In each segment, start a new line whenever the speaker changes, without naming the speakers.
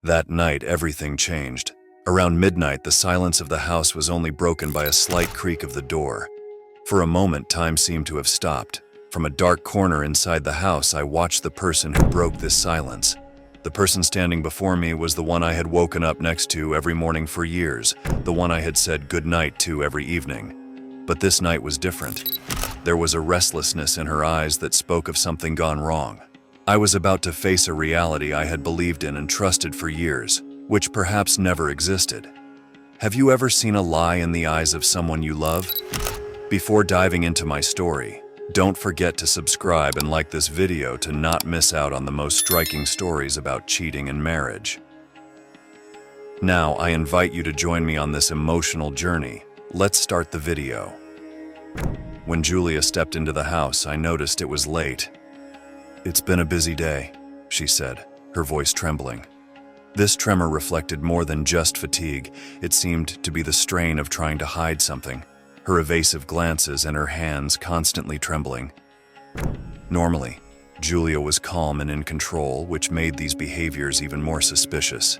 That night, everything changed. Around midnight, the silence of the house was only broken by a slight creak of the door. For a moment, time seemed to have stopped. From a dark corner inside the house, I watched the person who broke this silence. The person standing before me was the one I had woken up next to every morning for years, the one I had said goodnight to every evening. But this night was different. There was a restlessness in her eyes that spoke of something gone wrong. I was about to face a reality I had believed in and trusted for years, which perhaps never existed. Have you ever seen a lie in the eyes of someone you love? Before diving into my story, don't forget to subscribe and like this video to not miss out on the most striking stories about cheating in marriage. Now, I invite you to join me on this emotional journey. Let's start the video. When Julia stepped into the house, I noticed it was late. "It's been a busy day," she said, her voice trembling. This tremor reflected more than just fatigue. It seemed to be the strain of trying to hide something, her evasive glances and her hands constantly trembling. Normally, Julia was calm and in control, which made these behaviors even more suspicious.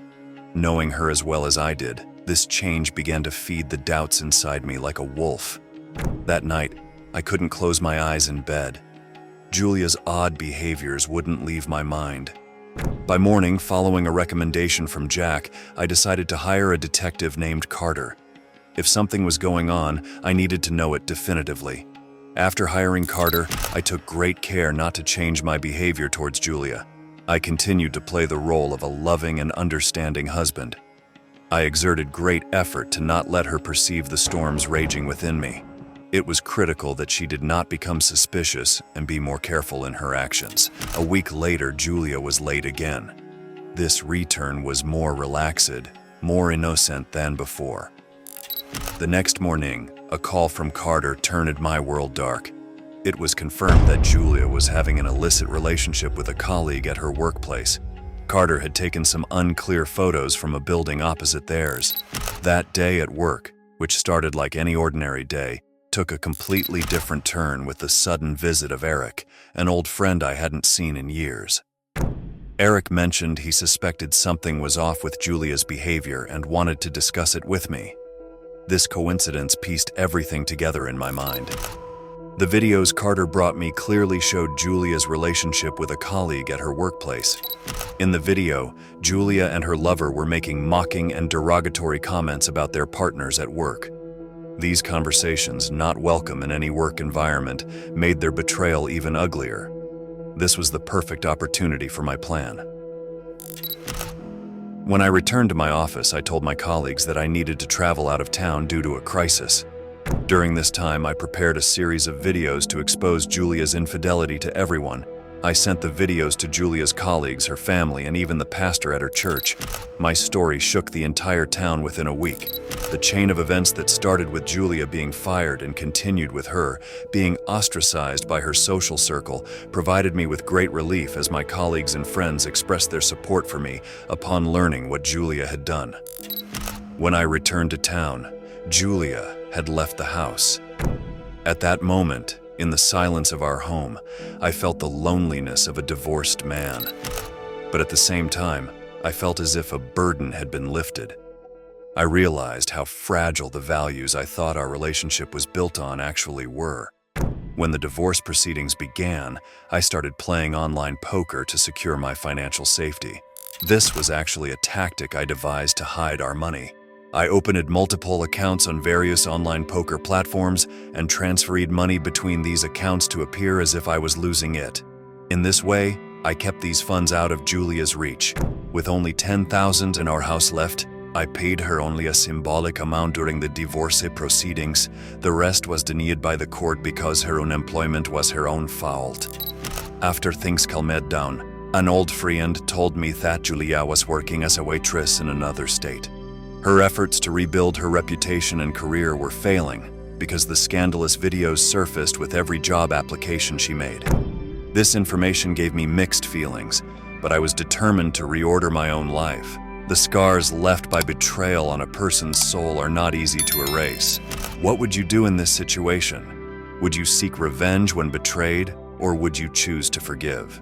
Knowing her as well as I did, this change began to feed the doubts inside me like a wolf. That night, I couldn't close my eyes in bed. Julia's odd behaviors wouldn't leave my mind. By morning, following a recommendation from Jack, I decided to hire a detective named Carter. If something was going on, I needed to know it definitively. After hiring Carter, I took great care not to change my behavior towards Julia. I continued to play the role of a loving and understanding husband. I exerted great effort to not let her perceive the storms raging within me. It was critical that she did not become suspicious and be more careful in her actions. A week later, Julia was late again. This return was more relaxed, more innocent than before. The next morning, a call from Carter turned my world dark. It was confirmed that Julia was having an illicit relationship with a colleague at her workplace. Carter had taken some unclear photos from a building opposite theirs. That day at work, which started like any ordinary day, took a completely different turn with the sudden visit of Eric, an old friend I hadn't seen in years. Eric mentioned he suspected something was off with Julia's behavior and wanted to discuss it with me. This coincidence pieced everything together in my mind. The videos Carter brought me clearly showed Julia's relationship with a colleague at her workplace. In the video, Julia and her lover were making mocking and derogatory comments about their partners at work. These conversations, not welcome in any work environment, made their betrayal even uglier. This was the perfect opportunity for my plan. When I returned to my office, I told my colleagues that I needed to travel out of town due to a crisis. During this time, I prepared a series of videos to expose Julia's infidelity to everyone. I sent the videos to Julia's colleagues, her family, and even the pastor at her church. My story shook the entire town within a week. The chain of events that started with Julia being fired and continued with her being ostracized by her social circle provided me with great relief as my colleagues and friends expressed their support for me upon learning what Julia had done. When I returned to town, Julia had left the house. At that moment, in the silence of our home, I felt the loneliness of a divorced man. But at the same time, I felt as if a burden had been lifted. I realized how fragile the values I thought our relationship was built on actually were. When the divorce proceedings began, I started playing online poker to secure my financial safety. This was actually a tactic I devised to hide our money. I opened multiple accounts on various online poker platforms and transferred money between these accounts to appear as if I was losing it. In this way, I kept these funds out of Julia's reach. With only $10,000 in our house left, I paid her only a symbolic amount during the divorce proceedings. The rest was denied by the court because her unemployment was her own fault. After things calmed down, an old friend told me that Julia was working as a waitress in another state. Her efforts to rebuild her reputation and career were failing because the scandalous videos surfaced with every job application she made. This information gave me mixed feelings, but I was determined to reorder my own life. The scars left by betrayal on a person's soul are not easy to erase. What would you do in this situation? Would you seek revenge when betrayed, or would you choose to forgive?